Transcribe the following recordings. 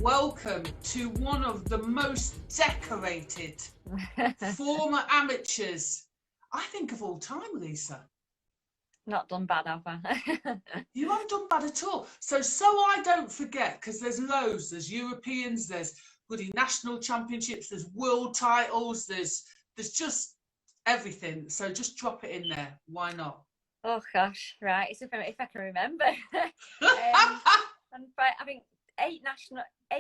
welcome to one of the most decorated former amateurs, I think, of all time, Lisa. Not done bad, have I? You haven't done bad at all. So I don't forget, because there's loads, there's Europeans, there's bloody national championships, there's world titles, there's just everything. So just drop it in there. Why not? Oh gosh, right. It's if I can remember. And I think eight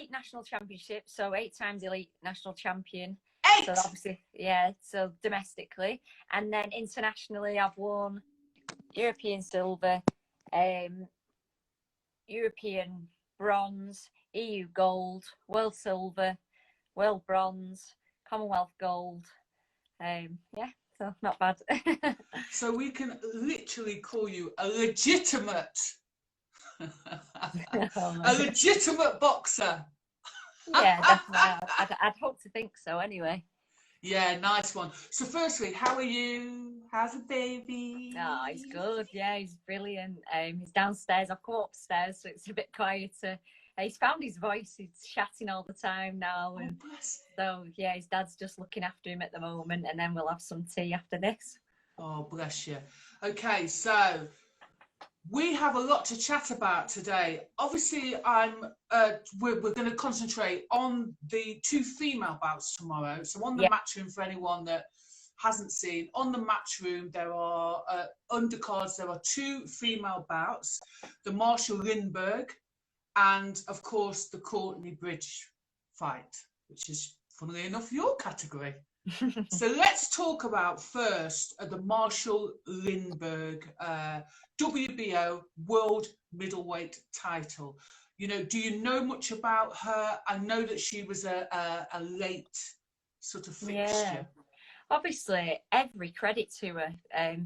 national championships, so 8 times elite national champion. 8. So obviously, yeah. So domestically, and then internationally, I've won European silver, European bronze, EU gold, world silver, world bronze, Commonwealth gold. Yeah, so not bad. So we can literally call you a legitimate, a legitimate boxer. Yeah, definitely. I'd hope to think so anyway. Yeah, nice one. So firstly, how are you? How's the baby? Oh, he's good. Yeah, he's brilliant. He's downstairs. I've come upstairs, so it's a bit quieter. He's found his voice. He's chatting all the time now. And so, yeah, his dad's just looking after him at the moment, and then we'll have some tea after this. Oh, bless you. Okay, so we have a lot to chat about today. Obviously, we're going to concentrate on the 2 female bouts tomorrow. So on the Matchroom, for anyone that hasn't seen, on the Matchroom, there are undercards. There are 2 female bouts, the Marshall Lindbergh and, of course, the Courtney Bridge fight, which is, funnily enough, your category. So let's talk about first the Marshall Lindbergh WBO World Middleweight title. You know, do you know much about her? I know that she was a late sort of fixture. Yeah. Obviously, every credit to her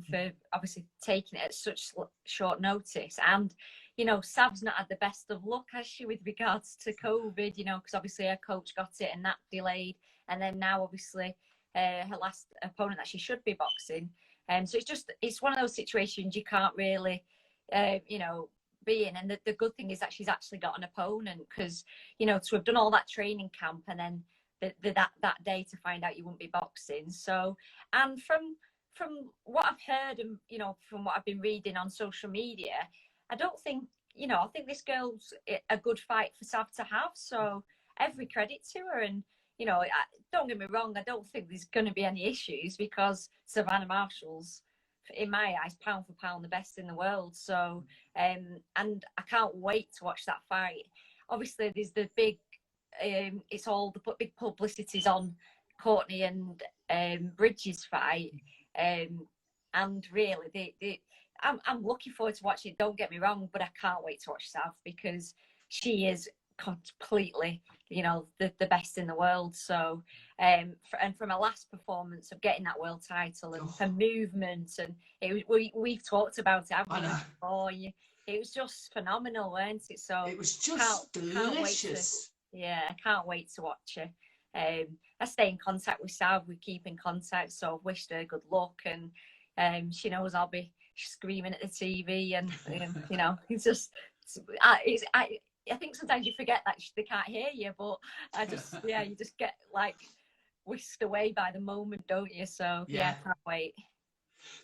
for obviously taking it at such short notice. And, you know, Sav's not had the best of luck, has she, with regards to COVID, you know, because obviously her coach got it and that delayed. And then now, obviously, her last opponent that she should be boxing. So it's one of those situations you can't really, you know, be in. And the good thing is that she's actually got an opponent, because, you know, to have done all that training camp and then that day to find out you wouldn't be boxing. So, and from what I've heard and, you know, from what I've been reading on social media, I don't think, you know, I think this girl's a good fight for Sav to have. So every credit to her. And, you know, don't get me wrong, I don't think there's going to be any issues, because Savannah Marshall's, in my eyes, pound for pound, the best in the world. So, and I can't wait to watch that fight. Obviously, there's the big, it's all the big publicity's on Courtney and Bridges' fight. And really, I'm looking forward to watching it, don't get me wrong, but I can't wait to watch Sav, because she is completely, you know, the best in the world. So and from her last performance of getting that world title and her movement, and we've talked about it, haven't we, before? It was just phenomenal, weren't it? So it was just delicious. I can't wait to watch her. I stay in contact with Sav, we keep in contact, so I've wished her good luck, and she knows I'll be screaming at the TV, and you know, it's just I think sometimes you forget that they can't hear you, but I just, you just get like whisked away by the moment, don't you? So I can't wait.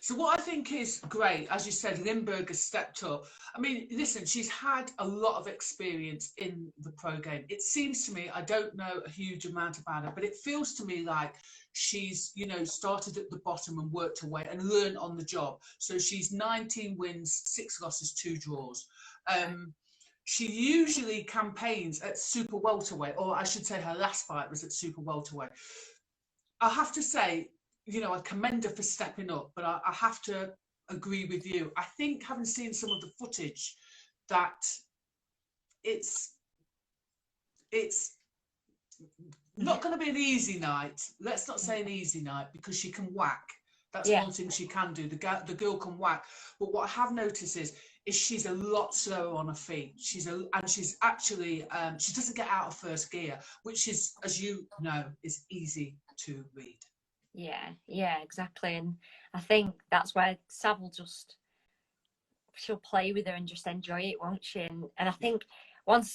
So what I think is great, as you said, Lindbergh has stepped up. I mean, listen, she's had a lot of experience in the pro game. It seems to me, I don't know a huge amount about her, but it feels to me like she's, you know, started at the bottom and worked her way and learned on the job. So she's 19 wins, 6 losses, 2 draws. She usually campaigns at super welterweight, or I should say her last fight was at super welterweight. I have to say, you know, I commend her for stepping up, but I have to agree with you. I think, having seen some of the footage, that it's not going to be an easy night. Let's not say an easy night, because she can whack. That's one thing she can do. The girl can whack. But what I have noticed is she's a lot slower on her feet. She's actually she doesn't get out of first gear, which is, as you know, is easy to read. Yeah, exactly. And I think that's where Sav will she'll play with her and just enjoy it, won't she? And I think once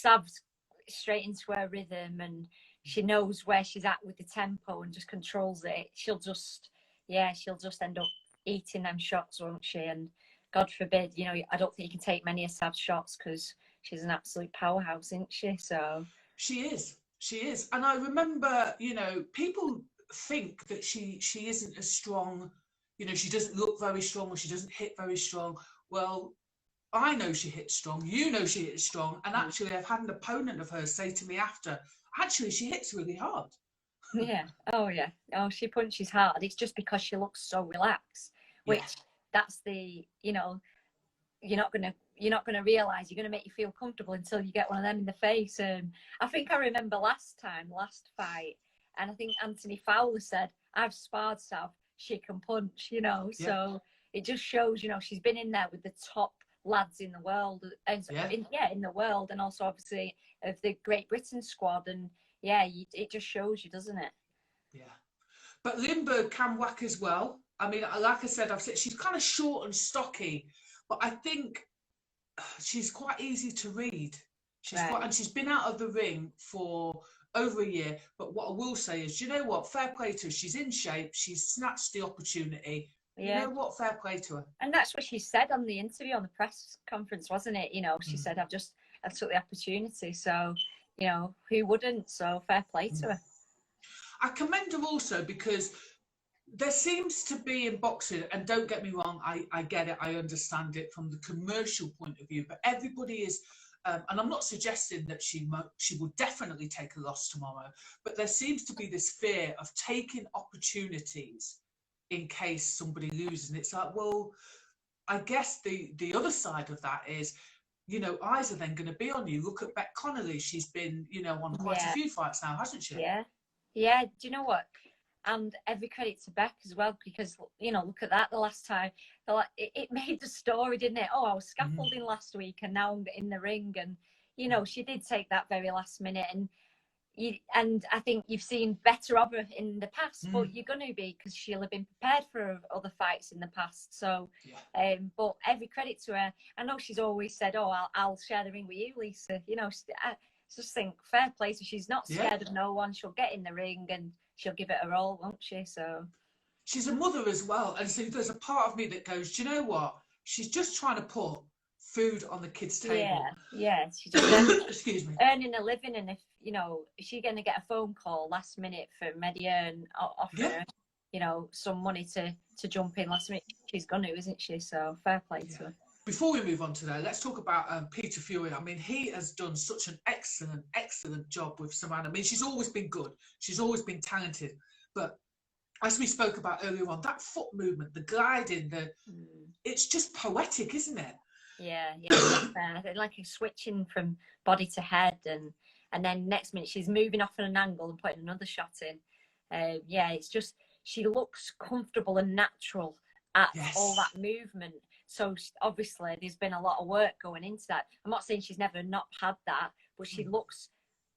straight into her rhythm, and she knows where she's at with the tempo and just controls it, she'll just end up eating them shots, won't she? And God forbid, you know, I don't think you can take many of Sav's shots because she's an absolute powerhouse, isn't she? So she is. And I remember, you know, people think that she isn't as strong, you know, she doesn't look very strong or she doesn't hit very strong. Well, I know she hits strong, you know she hits strong, and actually I've had an opponent of hers say to me after, actually she hits really hard. Yeah. Oh yeah. Oh, she punches hard. It's just because she looks so relaxed, which that's the, you know, you're not gonna realize you're gonna make you feel comfortable until you get one of them in the face. I think I remember last fight, and I think Anthony Fowler said, "I've sparred Sav, she can punch," you know. So it just shows, you know, she's been in there with the top lads in the world, and in the world, and also obviously of the Great Britain squad, and it just shows you, doesn't it? Yeah, but Lindbergh can whack as well. I mean, like I said, I've said she's kind of short and stocky, but I think she's quite easy to read. And she's been out of the ring for over a year. But what I will say is, you know what? Fair play to her. She's in shape. She's snatched the opportunity. You know what? Fair play to her. And that's what she said on the interview, on the press conference, wasn't it? You know, she said, I took the opportunity. So, you know, who wouldn't? So fair play to her. I commend her also because there seems to be in boxing, and don't get me wrong, I get it, I understand it from the commercial point of view, but everybody is, and I'm not suggesting that she will definitely take a loss tomorrow, but there seems to be this fear of taking opportunities in case somebody loses. And it's like, well, I guess the other side of that is, you know, eyes are then going to be on you. Look at Beck Connolly. She's been, you know, on quite a few fights now, hasn't she? Yeah. Do you know what? And every credit to Beck as well, because, you know, look at that. The last time, it made the story, didn't it? Oh, I was scaffolding last week and now I'm in the ring. And, you know, she did take that very last minute. And I think you've seen better of her in the past, but you're going to be, because she'll have been prepared for other fights in the past. So, but every credit to her. I know she's always said, oh, I'll share the ring with you, Lisa. You know, I just think fair play. So she's not scared of no one. She'll get in the ring and she'll give it her all, won't she? So she's a mother as well. And so there's a part of me that goes, do you know what? She's just trying to put food on the kids' table. Yeah. She's just excuse me, earning a living. And if, you know, is she going to get a phone call last minute from Media and offer her, you know, some money to jump in last minute? She's going to, isn't she? So fair play to her. Before we move on today, let's talk about Peter Fury. I mean, he has done such an excellent job with Savannah. I mean, she's always been good. She's always been talented. But as we spoke about earlier on, that foot movement, the gliding, it's just poetic, isn't it? Yeah. Like a switching from body to head, and then next minute she's moving off on an angle and putting another shot in. It's just, she looks comfortable and natural at all that movement. So obviously there's been a lot of work going into that. I'm not saying she's never not had that, but she looks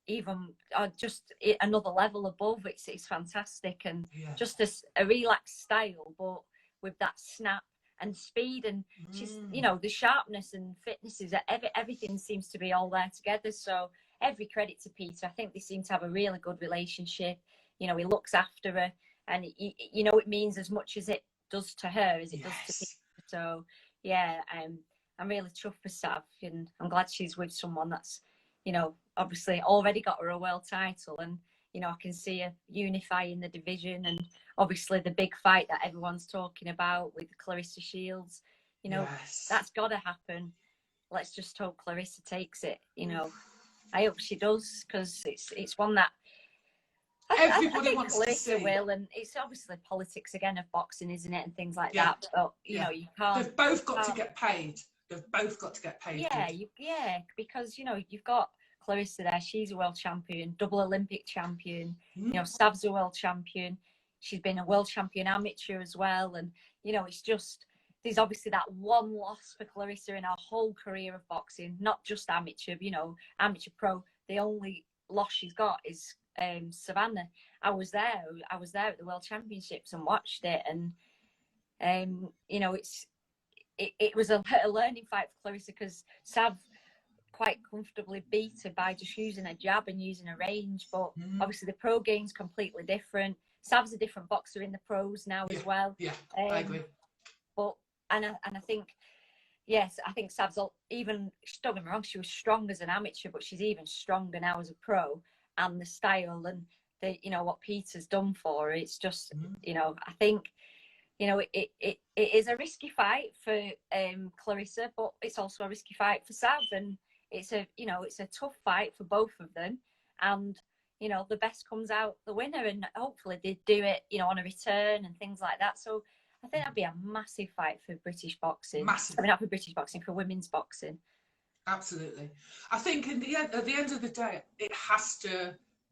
even just another level above. It's fantastic, and just a relaxed style, but with that snap and speed, and she's, you know, the sharpness and fitness is everything seems to be all there together. So every credit to Peter. I think they seem to have a really good relationship. You know, he looks after her, and you know, it means as much as it does to her as it does to Peter. So I'm really chuffed for Sav, and I'm glad she's with someone that's, you know, obviously already got her a world title, and, you know, I can see her unifying the division, and obviously the big fight that everyone's talking about with Clarissa Shields, you know, that's got to happen. Let's just hope Clarissa takes it, you know. I hope she does, because it's one that everybody wants Clarissa to see. will, and it's obviously politics again of boxing, isn't it, and things like that. But you know, you can't. They've both got to get paid. Yeah, because, you know, you've got Clarissa there. She's a world champion, double Olympic champion. You know, Sav's a world champion. She's been a world champion amateur as well, and, you know, it's just, there's obviously that one loss for Clarissa in her whole career of boxing, not just amateur. You know, amateur pro. The only loss she's got is Savannah. I was there at the World Championships and watched it, and you know, it was a learning fight for Clarissa, because Sav quite comfortably beat her by just using a jab and using a range. But obviously the pro game's completely different. Sav's a different boxer in the pros now as well. Yeah, I agree. But and I think, yes, I think Sav's even, don't get me wrong, she was strong as an amateur, but she's even stronger now as a pro. And the style and the, you know, what Peter's done for her, it's just, you know, I think, you know, it is a risky fight for Clarissa, but it's also a risky fight for Sav, and it's a, you know, it's a tough fight for both of them, and you know, the best comes out the winner, and hopefully they do it, you know, on a return and things like that. So I think that'd be a massive fight for British boxing. Massive. I mean, not for British boxing, for women's boxing. Absolutely. I think at the end of the day,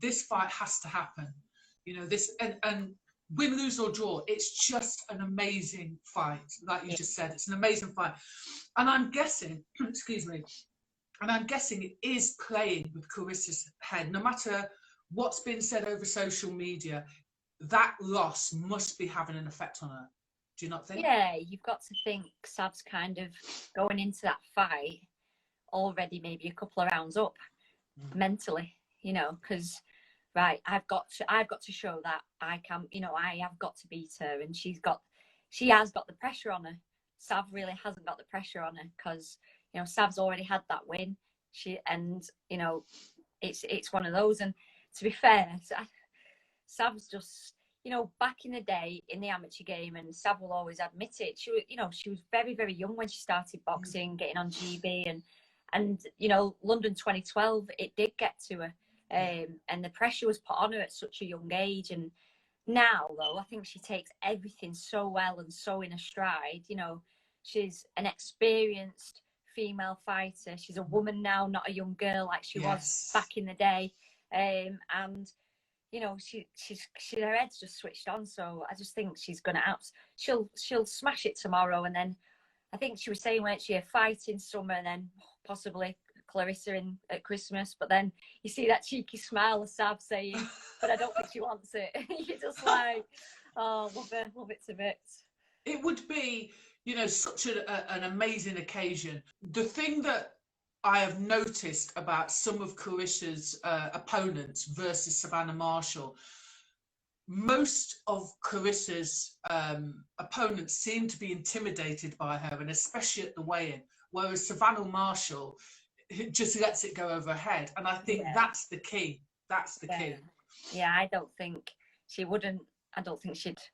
this fight has to happen. You know, this, and win, lose or draw, it's just an amazing fight. Like you just said, it's an amazing fight. And I'm guessing, excuse me, and I'm guessing it is playing with Carissa's head. No matter what's been said over social media, that loss must be having an effect on her. Do you not think? Yeah, you've got to think Sav's kind of going into that fight already maybe a couple of rounds up mentally, you know, because right, I've got to show that I can, you know, I have got to beat her, and she has got the pressure on her. Sav really hasn't got the pressure on her, because, you know, Sav's already had that win. And you know, it's one of those. And to be fair, Sav's just, you know, back in the day in the amateur game, and Sav will always admit it, she was, you know, she was very, very young when she started boxing, getting on GB, and you know, London 2012, it did get to her, and the pressure was put on her at such a young age. And now, though, I think she takes everything so well and so in a stride. You know, she's an experienced female fighter. She's a woman now, not a young girl like she was back in the day. And you know, she's her head's just switched on. So I just think she's gonna she'll smash it tomorrow. And then I think she was saying, weren't she, a fight in summer, and then possibly Clarissa at Christmas. But then you see that cheeky smile of Sav saying, but I don't think she wants it. You're just like, oh, love it to bits. It would be, you know, such an amazing occasion. The thing that I have noticed about some of Carissa's opponents versus Savannah Marshall, most of Carissa's opponents seem to be intimidated by her, and especially at the weigh-in, whereas Savannah Marshall just lets it go over her head. And I think that's the key. That's the key. Yeah, I don't think she'd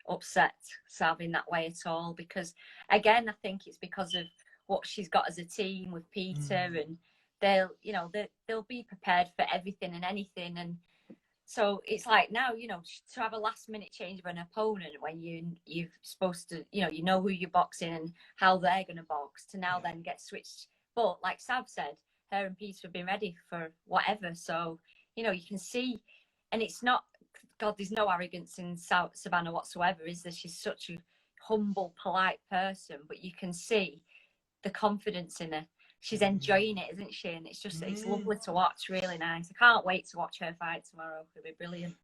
upset Sav in that way at all, because again, I think it's because of what she's got as a team with Peter, and they'll be prepared for everything and anything. And so it's like now, you know, to have a last minute change of an opponent when you're supposed to, you know who you're boxing and how they're going to box, to now then get switched. But like Sav said, her and Peter have been ready for whatever. So, you know, you can see, and it's not, God, there's no arrogance in Savannah whatsoever, is there? She's such a humble, polite person, but you can see the confidence in her. She's enjoying it, isn't she? And it's just, it's lovely to watch, really nice. I can't wait to watch her fight tomorrow. It'll be brilliant.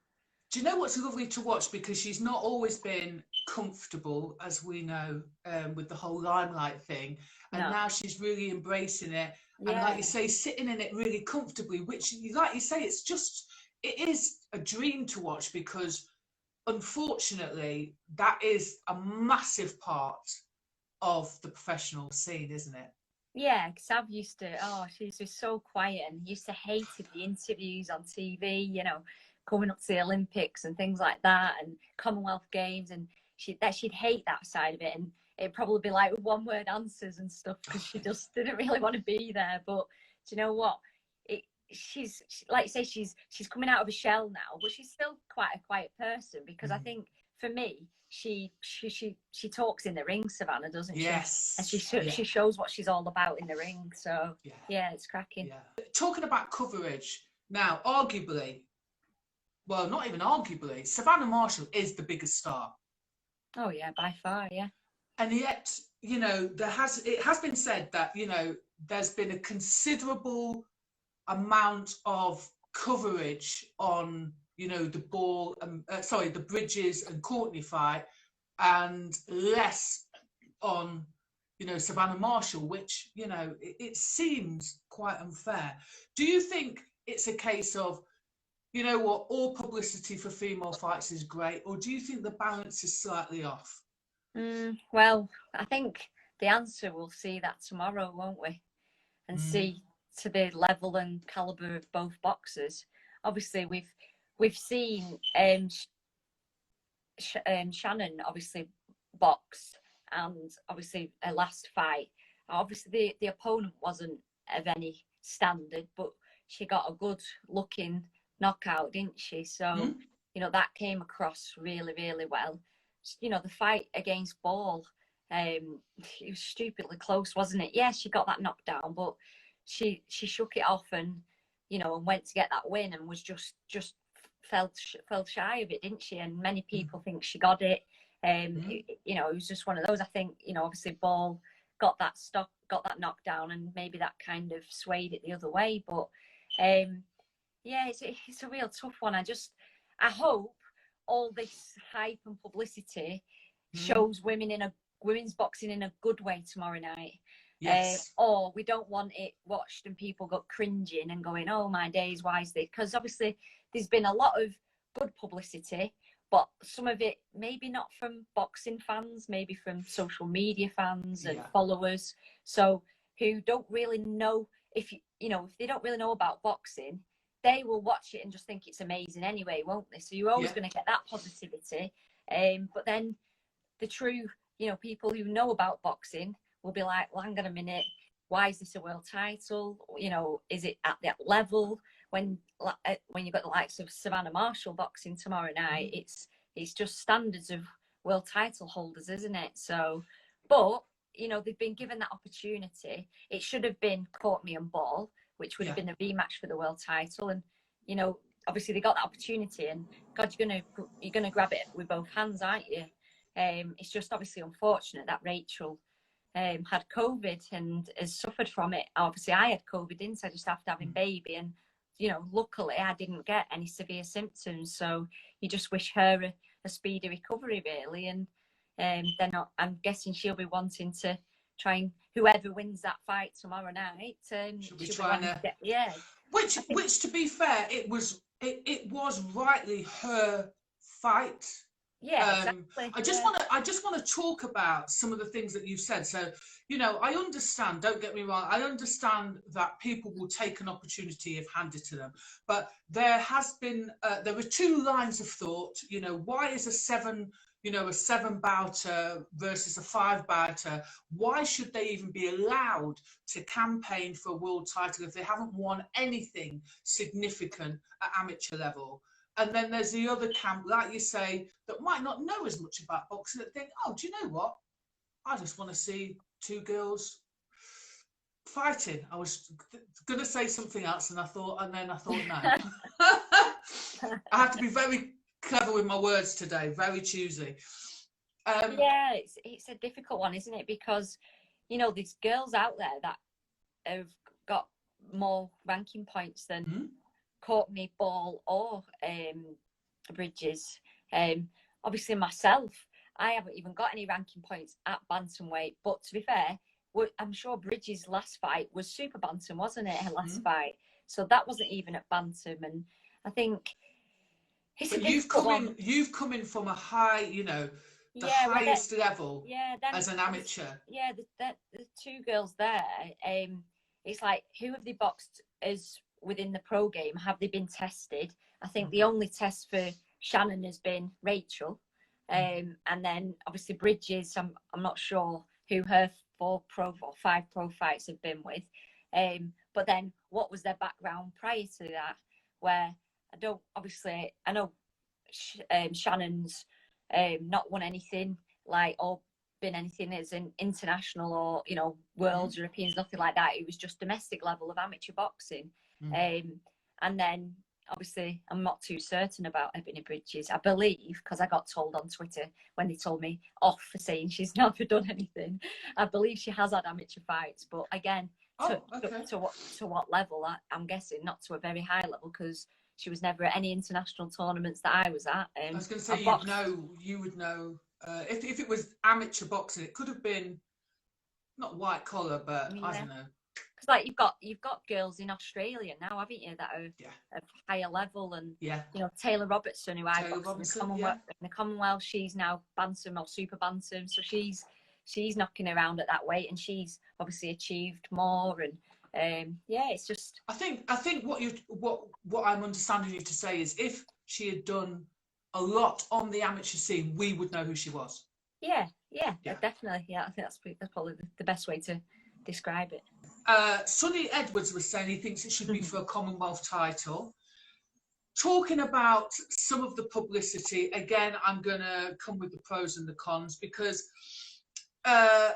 Do you know what's lovely to watch? Because she's not always been comfortable, as we know, with the whole limelight thing. And now she's really embracing it. And like you say, sitting in it really comfortably, which, like you say, it is a dream to watch, because unfortunately, that is a massive part of the professional scene, isn't it? Yeah, Sav used to, she used to be so quiet and used to hate the interviews on TV, you know, coming up to the Olympics and things like that, and Commonwealth Games, and she'd hate that side of it, and it'd probably be like one word answers and stuff, because she just didn't really want to be there. But do you know what? She's like you say, she's coming out of a shell now, but she's still quite a quiet person, because I think for me, she talks in the ring, Savannah, doesn't she? Yes. And she shows what she's all about in the ring. So yeah, it's cracking. Yeah. Talking about coverage now, arguably, well, not even arguably, Savannah Marshall is the biggest star. Oh yeah, by far, yeah. And yet, you know, it has been said that, you know, there's been a considerable amount of coverage on, you know, the Bridges and Courtney fight, and less on you know, Savannah Marshall, which, you know, it seems quite unfair. Do you think it's a case of, you know what, all publicity for female fights is great, or do you think the balance is slightly off? Well, I think the answer we'll see that tomorrow, won't we? And see to the level and caliber of both boxers. Obviously, we've seen Shannon obviously box, and obviously her last fight. Obviously, the opponent wasn't of any standard, but she got a good looking knockout, didn't she? So you know that came across really, really well. You know, the fight against Ball, it was stupidly close, wasn't it? Yeah, she got that knockdown, but she shook it off and, you know, and went to get that win, and was just fell shy of it, didn't she? And many people think she got it. You know, it was just one of those. I think, you know, obviously Ball got that knockdown, and maybe that kind of swayed it the other way. But yeah, it's a real tough one. I hope all this hype and publicity shows women's boxing in a good way tomorrow night. Yes. Or we don't want it watched and people got cringing and going, oh my days, why is this? Because obviously there's been a lot of good publicity, but some of it maybe not from boxing fans, maybe from social media fans and followers. So who don't really know, if they don't really know about boxing, they will watch it and just think it's amazing anyway, won't they? So you're always going to get that positivity. But then the true, you know, people who know about boxing will be like, well, hang on a minute, why is this a world title? You know, is it at that level? When you've got the likes of Savannah Marshall boxing tomorrow night, it's just standards of world title holders, isn't it? So, but, you know, they've been given that opportunity. It should have been Courtney and Ball, which would have been a rematch for the world title. And, you know, obviously they got that opportunity, and God, you're gonna grab it with both hands, aren't you? It's just obviously unfortunate that Rachel had COVID and has suffered from it. Obviously, I had COVID, didn't I? Just after having baby, and you know, luckily I didn't get any severe symptoms. So you just wish her a speedy recovery, really. And then I'm guessing she'll be wanting to try and whoever wins that fight tomorrow night, she'll be trying to get, Which to be fair, it was rightly her fight. Yeah, exactly. I just want to talk about some of the things that you've said. So, you know, I understand, don't get me wrong, I understand that people will take an opportunity if handed to them. But there were two lines of thought, you know, why is a seven bouter versus a 5-bouter? Why should they even be allowed to campaign for a world title if they haven't won anything significant at amateur level? And then there's the other camp, like you say, that might not know as much about boxing, that think, oh, do you know what? I just want to see two girls fighting. I was going to say something else, and then I thought, no. I have to be very clever with my words today, very choosy. Yeah, it's a difficult one, isn't it? Because, you know, there's girls out there that have got more ranking points than Courtney, Ball, or Bridges. Obviously myself, I haven't even got any ranking points at bantamweight, but to be fair, I'm sure Bridges' last fight was super bantam, wasn't it, her last fight? So that wasn't even at bantam. And I think it's you've come in from a high, you know, the highest level as an amateur. Yeah, the two girls there, it's like, who have they boxed as within the pro game? Have they been tested? I think the only test for Shannon has been Rachel, and then obviously Bridges, I'm not sure who her 4 pro or 5 pro fights have been with, but then what was their background prior to that, where I know Shannon's not won anything or been anything as an international or, you know, worlds, Europeans, nothing like that. It was just domestic level of amateur boxing. And then obviously I'm not too certain about Ebony Bridges. I believe, because I got told on Twitter when they told me off for saying she's never done anything, I believe she has had amateur fights, but again, to what level? I'm guessing not to a very high level, because she was never at any international tournaments that I was at. I was going to say, you would know if it was amateur boxing, it could have been not white collar, but I Yeah. don't know. Because like you've got girls in Australia now, haven't you, that are of higher level, and Yeah. you know, Taylor Robertson, who I Taylor boxed Robinson, in the Commonwealth, she's now bantam or super bantam, so she's knocking around at that weight, and she's obviously achieved more. And yeah, it's just. I think what I'm understanding you to say is, if she had done a lot on the amateur scene, we would know who she was. Yeah, definitely. Yeah, I think that's probably the best way to describe it. Sonny Edwards was saying he thinks it should be for a Commonwealth title. Talking about some of the publicity, again, I'm going to come with the pros and the cons, because a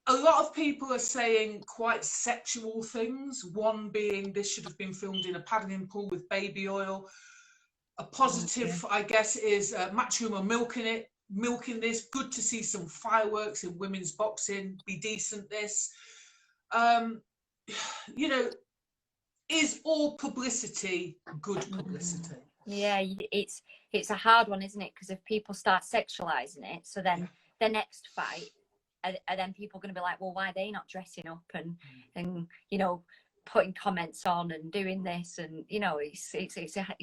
lot of people are saying quite sexual things. One being, this should have been filmed in a paddling pool with baby oil. A positive, I guess, is Matchroom are milking this. Good to see some fireworks in women's boxing. Be decent, this. You know, is all publicity good publicity? Yeah, it's a hard one, isn't it? Because if people start sexualizing it, so then the next fight, and then people are going to be like, well, why are they not dressing up and you know, putting comments on and doing this, and you know, it's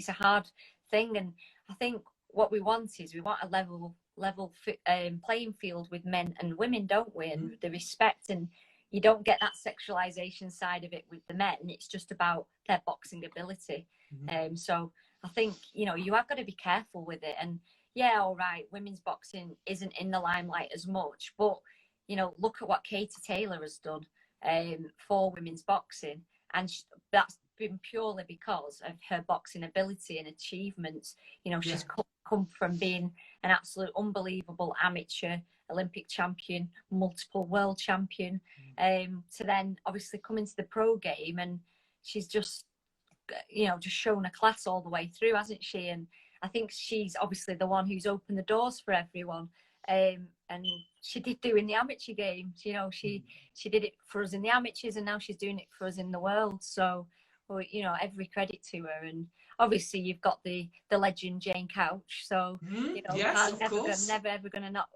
a hard thing. And I think what we want is we want a level playing field with men and women, don't we? And the respect, and you don't get that sexualization side of it with the men. It's just about their boxing ability. So I think, you know, you have got to be careful with it. And yeah, all right, women's boxing isn't in the limelight as much, but you know, look at what Katie Taylor has done for women's boxing, and that's been purely because of her boxing ability and achievements. You know, she's come from being an absolute unbelievable amateur, Olympic champion, multiple world champion, to then obviously come into the pro game, and she's just, you know, just shown a class all the way through, hasn't she? And I think she's obviously the one who's opened the doors for everyone. And she did do in the amateur game. You know, she did it for us in the amateurs, and now she's doing it for us in the world. So, well, you know, every credit to her. And obviously, you've got the legend Jane Couch. So, you know, yes, of course. never ever going to not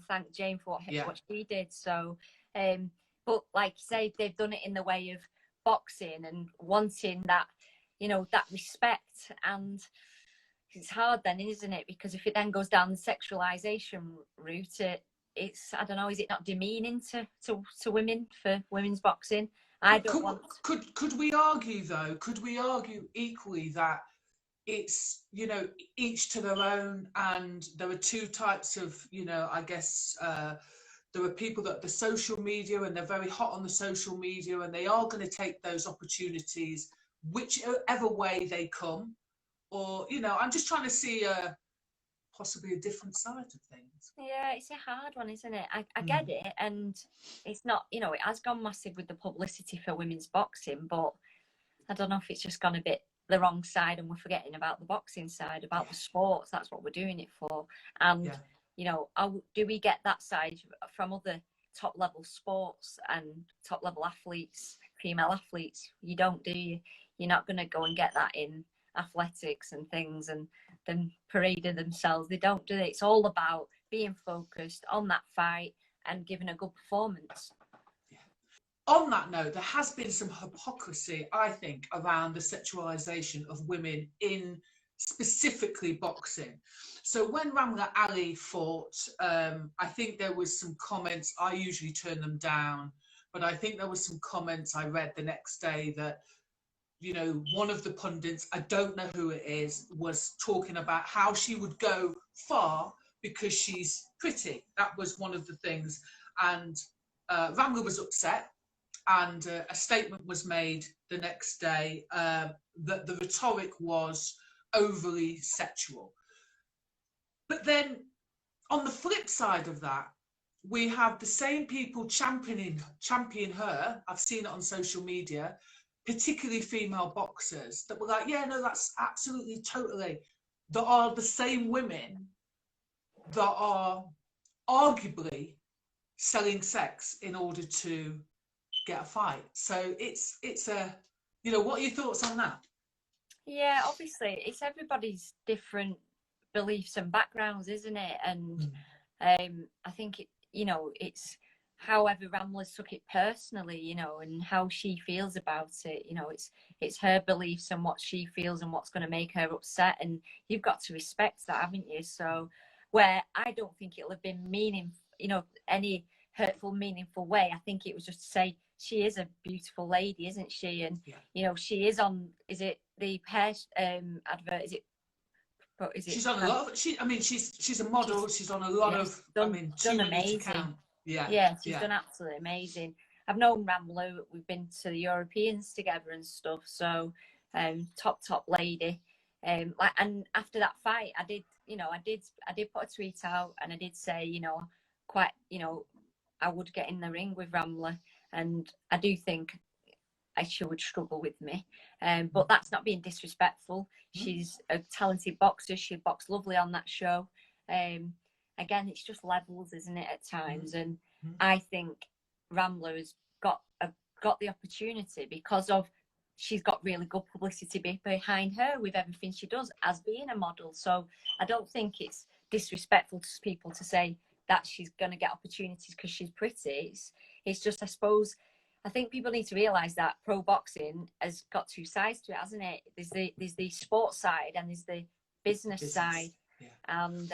thank Jane for what she did. So, but like you say, they've done it in the way of boxing and wanting that, you know, that respect. And it's hard then, isn't it? Because if it then goes down the sexualization route, it's, I don't know, is it not demeaning to women for women's boxing? Could we argue though? Could we argue equally that it's, you know, each to their own, and there are two types of, you know, I guess there are people that the social media, and they're very hot on the social media, and they are going to take those opportunities whichever way they come. Or, you know, I'm just trying to see possibly a different side of things. Yeah, it's a hard one, isn't it? I get it, and it's not, you know, it has gone massive with the publicity for women's boxing, but I don't know if it's just gone a bit the wrong side, and we're forgetting about the boxing side, about the sports. That's what we're doing it for. And you know, do we get that side from other top level sports and top level athletes, female athletes? You don't, do you? You're not going to go and get that in athletics and things, and them parading themselves. They don't do it. It's all about being focused on that fight and giving a good performance. On that note, there has been some hypocrisy, I think, around the sexualization of women in specifically boxing. So when Ramla Ali fought, I think there was some comments, I usually turn them down, but I think there was some comments I read the next day that, you know, one of the pundits, I don't know who it is, was talking about how she would go far because she's pretty. That was one of the things. And Ramla was upset, and a statement was made the next day that the rhetoric was overly sexual. But then on the flip side of that, we have the same people champion her. I've seen it on social media, particularly female boxers, that were like, yeah, no, that's absolutely, totally. There are the same women that are arguably selling sex in order to get a fight. So it's a, you know, what are your thoughts on that? Yeah, obviously it's everybody's different beliefs and backgrounds, isn't it? And I think it, you know, it's however Ramla's took it personally, you know, and how she feels about it. You know, it's her beliefs and what she feels and what's going to make her upset, and you've got to respect that, haven't you? So, where I don't think it'll have been any hurtful, meaningful way. I think it was just to say she is a beautiful lady, isn't she? And you know, she is on. Is it the hair advert? Is it? She's on a lot of. She's a model. She's on a lot of. Done too many amazing. to count. Yeah, she's done absolutely amazing. I've known Ramla. We've been to the Europeans together and stuff. So, top lady. And after that fight, I did put a tweet out, and I did say, you know, I would get in the ring with Ramla, and I do think she would struggle with me. But that's not being disrespectful. She's a talented boxer. She boxed lovely on that show. Again, it's just levels, isn't it, at times? And I think Ramla has got the opportunity because of she's got really good publicity behind her with everything she does as being a model. So I don't think it's disrespectful to people to say that she's going to get opportunities because she's pretty. It's just, I suppose, I think people need to realise that pro boxing has got two sides to it, hasn't it? There's the sports side and there's the business side. Yeah. And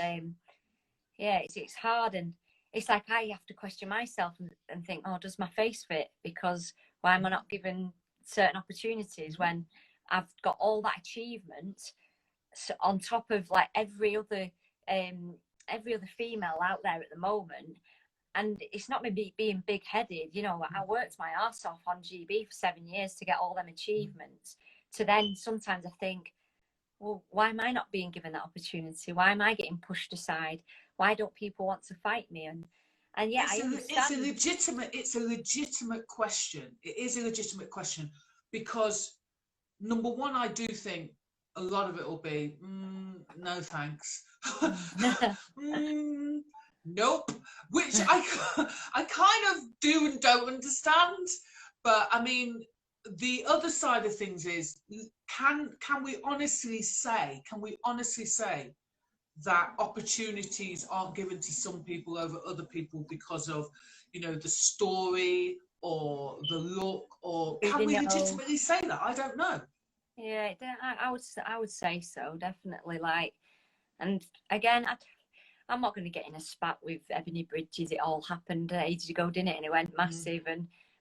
it's hard, and it's like I have to question myself and think, oh, does my face fit? Because why am I not given certain opportunities when I've got all that achievement on top of like every other female out there at the moment? And it's not me being big-headed, you know. I worked my arse off on GB for 7 years to get all them achievements. To then sometimes I think, well, why am I not being given that opportunity? Why am I getting pushed aside? Why don't people want to fight me? And yeah, I understand. It's a legitimate question. It is a legitimate question because, number one, I do think a lot of it will be, no thanks. Nope. Which I kind of do and don't understand. But I mean, the other side of things is, can we honestly say that opportunities aren't given to some people over other people because of, you know, the story or the look, or can we legitimately say that? I don't know. Yeah, I would say so, definitely. Like, and again, I'm not going to get in a spat with Ebony Bridges. It all happened ages ago, didn't it? And it went massive.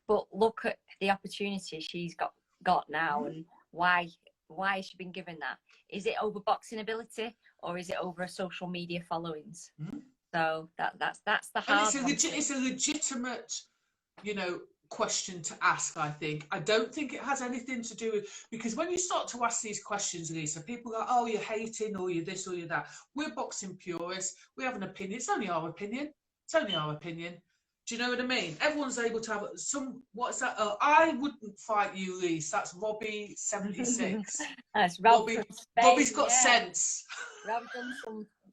But look at the opportunity she's got now, and why has she been given that? Is it over boxing ability, or is it over social media followings? So that's the hard. And it's a legitimate, you know, question to ask. I think. I don't think it has anything to do with, because when you start to ask these questions, Lisa, people go, "Oh, you're hating, or you're this, or you're that." We're boxing purists. We have an opinion. It's only our opinion. Do you know what I mean? Everyone's able to have some. What's that? I wouldn't fight you, Lise. That's Robbie 76. That's Robbie's got sense.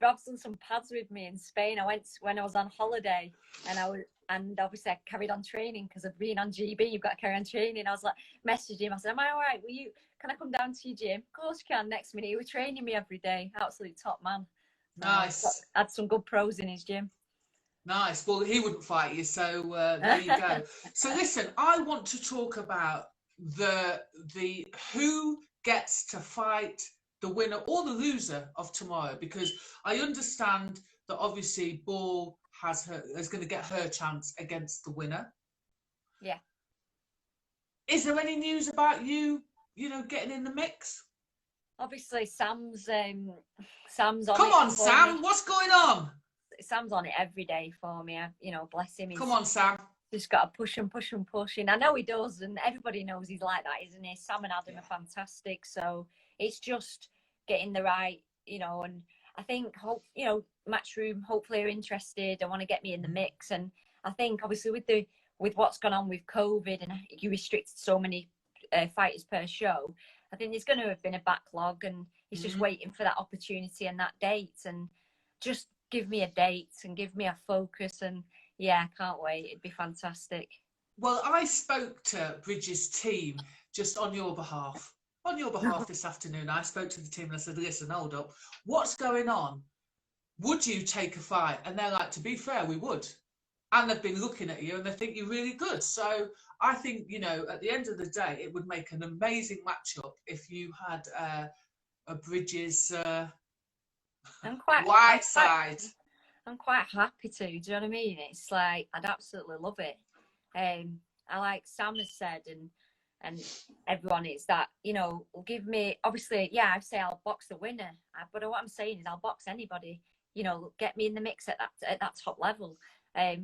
Rob's done some pads with me in Spain. I went when I was on holiday, and obviously I carried on training because of being on GB. You've got to carry on training. I was like, messaged him. I said, "Am I all right? Can I come down to your gym?" Of course you can. Next minute, he was training me every day. Absolute top man. Nice. Had some good pros in his gym. Nice. Well, he wouldn't fight you, so there you go. So listen, I want to talk about the who gets to fight the winner or the loser of tomorrow, because I understand that obviously Ball is going to get her chance against the winner. Yeah. Is there any news about you know, getting in the mix? Obviously, Sam's on. Come on, Sam. What's going on? Sam's on it every day for me. You know, bless him. Come on, Sam. Just got to push and I know he does, and everybody knows he's like that, isn't he? Sam and Adam are fantastic, so it's just getting the right, you know. And I think, you know, Matchroom hopefully are interested. They want to get me in the mix, and I think obviously with what's gone on with COVID and you restricted so many fighters per show, I think there's going to have been a backlog, and he's just waiting for that opportunity and that date, and just give me a date and give me a focus, and yeah, I can't wait. It'd be fantastic. Well, I spoke to Bridges' team just on your behalf. This afternoon, I spoke to the team and I said, "Listen, hold up. What's going on? Would you take a fight?" And they're like, "To be fair, we would." and they've been looking at you and they think you're really good. So I think, you know, at the end of the day, it would make an amazing matchup if you had a Bridges Whiteside. I'm quite happy to. Do you know what I mean? It's like I'd absolutely love it. I like Sam has said, and everyone is that, you know, give me, obviously, yeah, I say I'll box the winner, but what I'm saying is I'll box anybody. You know, get me in the mix at that top level.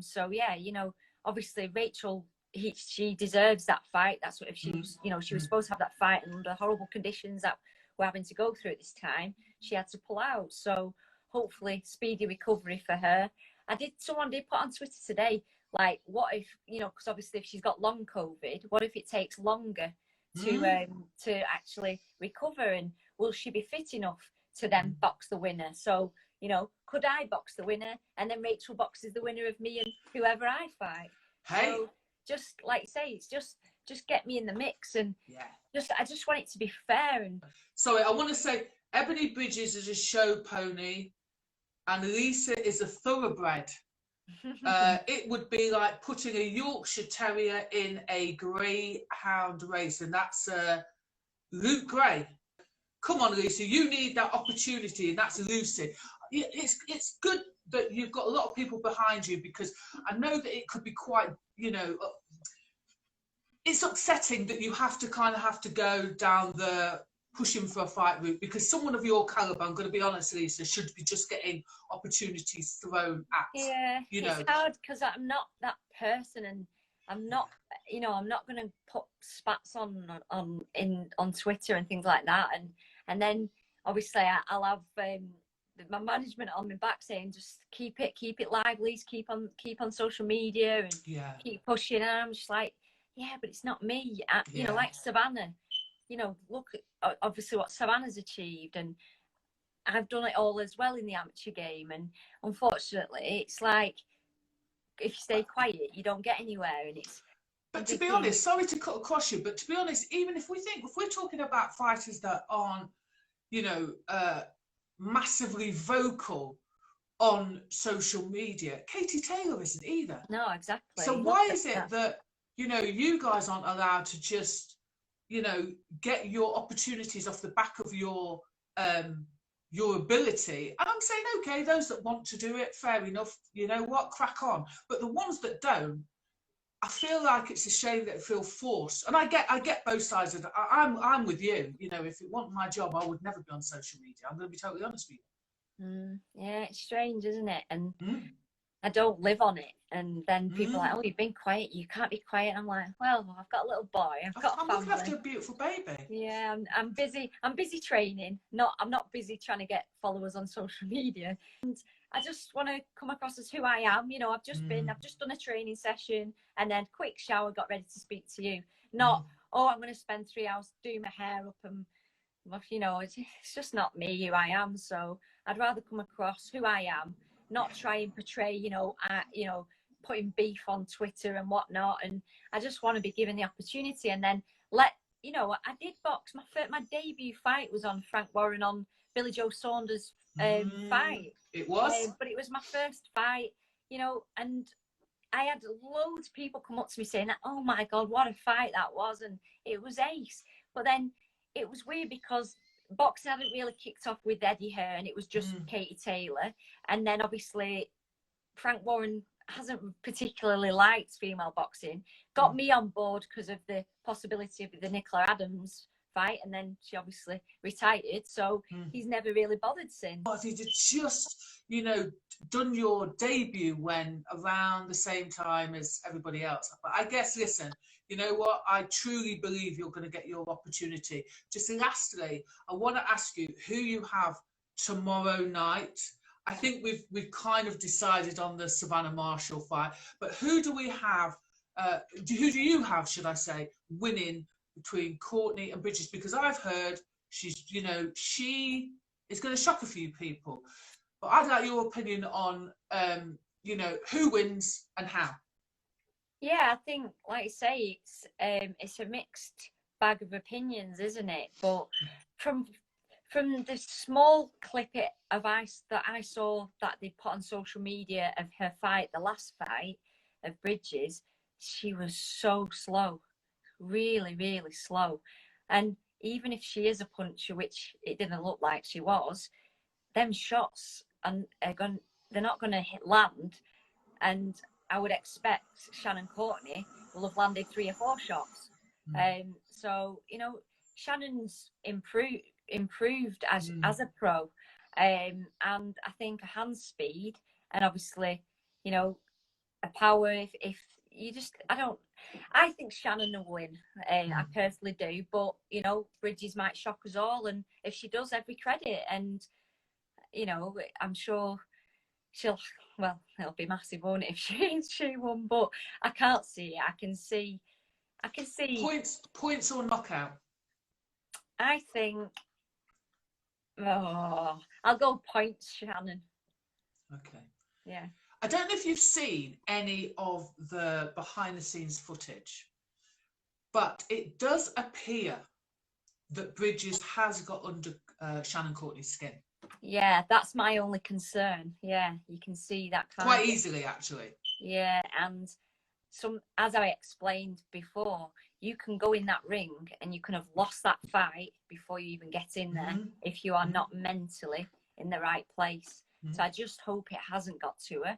So yeah, you know, obviously Rachel, she deserves that fight. That's what, if she was, you know, she was supposed to have that fight under horrible conditions that we're having to go through at this time. She had to pull out. So hopefully speedy recovery for her. Someone did put on Twitter today, like, what if, you know, because obviously if she's got long COVID, what if it takes longer to actually recover, and will she be fit enough to then box the winner? So, you know, could I box the winner and then Rachel boxes the winner of me and whoever I fight? Hey. So just like you say, it's just get me in the mix, and I just want it to be fair. And sorry, I want to say Ebony Bridges is a show pony and Lisa is a thoroughbred. It would be like putting a Yorkshire Terrier in a greyhound race, and that's Luke Gray. Come on, Lisa, you need that opportunity, and that's Lucy. It's good that you've got a lot of people behind you, because I know that it could be quite, you know, it's upsetting that you have to go down the pushing for a fight route, because someone of your caliber, I'm going to be honest, Lisa, should be just getting opportunities thrown at. Yeah, you know, it's hard because I'm not that person, and I'm not, you know, I'm not going to put spats on Twitter and things like that, and then obviously I'll have my management on my back saying just keep it lively, keep on social media and keep pushing, and I'm just like, yeah, but it's not me. You know, like Savannah, you know, look at obviously what Savannah's achieved, and I've done it all as well in the amateur game, and unfortunately it's like if you stay quiet you don't get anywhere. And it's, but to be honest, sorry to cut across you, but to be honest, even if we're talking about fighters that aren't, you know, massively vocal on social media, Katie Taylor isn't either. No, exactly. So why is it that, you know, you guys aren't allowed to just, you know, get your opportunities off the back of your ability? And I'm saying, okay, those that want to do it, fair enough, you know what, crack on. But the ones that don't, I feel like it's a shame that it feels forced. And I get both sides of it. I'm with you. You know, if it wasn't my job, I would never be on social media. I'm going to be totally honest with you. Yeah, it's strange, isn't it? And I don't live on it. And then people are like, oh, you've been quiet. You can't be quiet. I'm like, well, I've got a little boy. I've got a family. I'm looking after a beautiful baby. Yeah, I'm busy. I'm busy training. I'm not busy trying to get followers on social media. And I just want to come across as who I am. You know, I've just done a training session and then quick shower, got ready to speak to you. Not, oh, I'm going to spend 3 hours doing my hair up, and, you know, it's just not me, who I am. So I'd rather come across who I am, not try and portray, you know, putting beef on Twitter and whatnot. And I just want to be given the opportunity, and then you know, I did box. My debut fight was on Frank Warren on Billy Joe Saunders' fight. It was, but it was my first fight, you know, and I had loads of people come up to me saying that, oh my God, what a fight that was, and it was ace. But then it was weird because boxing hadn't really kicked off with Eddie Hearn, and it was just Katie Taylor, and then obviously Frank Warren hasn't particularly liked female boxing, got me on board because of the possibility of the Nicola Adams fight, and then she obviously retired, so he's never really bothered since. But if you'd just, you know, done your debut when around the same time as everybody else. But I guess, listen, you know what, I truly believe you're going to get your opportunity. Just lastly, I want to ask you who you have tomorrow night. I think we've kind of decided on the Savannah Marshall fight, but who do we have, who do you have, should I say, winning between Courtney and Bridges? Because I've heard she's, you know, she is going to shock a few people. But I'd like your opinion on, you know, who wins and how. Yeah, I think, like I say, it's a mixed bag of opinions, isn't it? But from the small clip that I saw that they put on social media of her fight, the last fight, of Bridges, she was so slow, really, really slow. And even if she is a puncher, which it didn't look like she was, them shots they're not going to land. And I would expect Shannon Courtney will have landed 3 or 4 shots. So, you know, Shannon's improved as a pro. And I think a hand speed and obviously, you know, a power, if you just, I think Shannon will win. I personally do. But, you know, Bridges might shock us all. And if she does, every credit. And, you know, I'm sure it'll be massive, won't it, if she won? But I can't see it. I can see points or knockout. I think I'll go points, Shannon. Okay. Yeah. I don't know if you've seen any of the behind the scenes footage, but it does appear that Bridges has got under Shannon Courtney's skin. Yeah, that's my only concern. Yeah, you can see that quite easily, actually. Yeah, and as I explained before, you can go in that ring and you can have lost that fight before you even get in there if you are not mentally in the right place. So I just hope it hasn't got to her,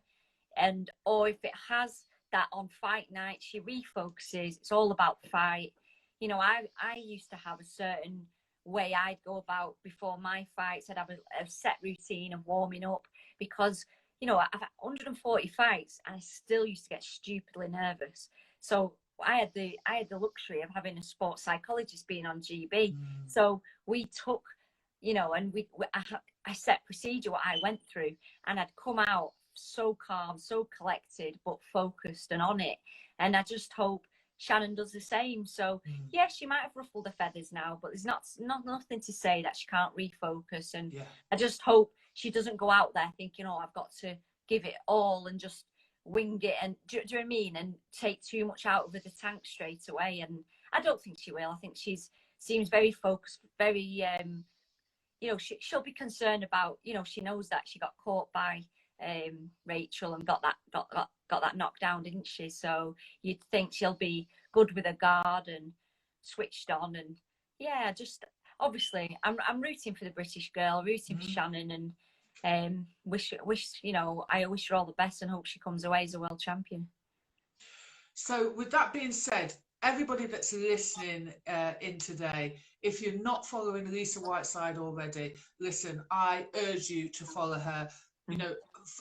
or if it has, that on fight night she refocuses. It's all about the fight. You know, I used to have a certain way I'd go about before my fights. I'd have a set routine of warming up because, you know, I've had 140 fights and I still used to get stupidly nervous. So I had the luxury of having a sports psychologist being on GB. So we took, you know, and I set procedure what I went through, and I'd come out so calm, so collected, but focused and on it. And I just hope Shannon does the same. So yeah, she might have ruffled the feathers now, but there's nothing to say that she can't refocus. And I just hope she doesn't go out there thinking, oh, I've got to give it all and just wing it. And do you know what I mean? And take too much out of the tank straight away. And I don't think she will. I think seems very focused, very you know, she'll be concerned about, you know, she knows that she got caught by Rachel and got that knocked down, didn't she? So you'd think she'll be good with her guard and switched on. And yeah, just obviously I'm rooting for the British girl, rooting for Shannon, and wish you know, I wish her all the best and hope she comes away as a world champion. So with that being said, everybody that's listening in today, if you're not following Lisa Whiteside already, listen, I urge you to follow her. You know,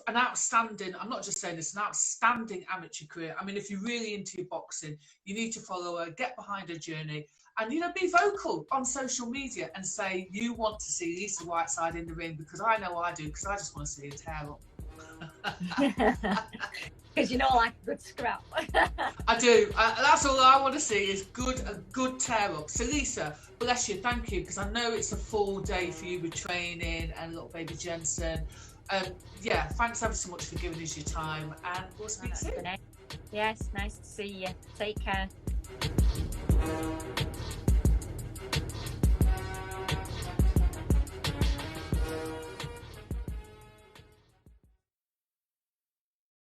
an outstanding, I'm not just saying this, an outstanding amateur career. I mean, if you're really into your boxing, you need to follow her, get behind her journey, and, you know, be vocal on social media and say you want to see Lisa Whiteside in the ring, because I know I do, because I just want to see her tear up. Because you know I like a good scrap. I do. That's all I want to see is a good tear up. So Lisa, bless you, thank you, because I know it's a full day for you with training and little baby Jensen. Yeah, thanks ever so much for giving us your time, and we'll speak soon. Yes, nice to see you. Take care.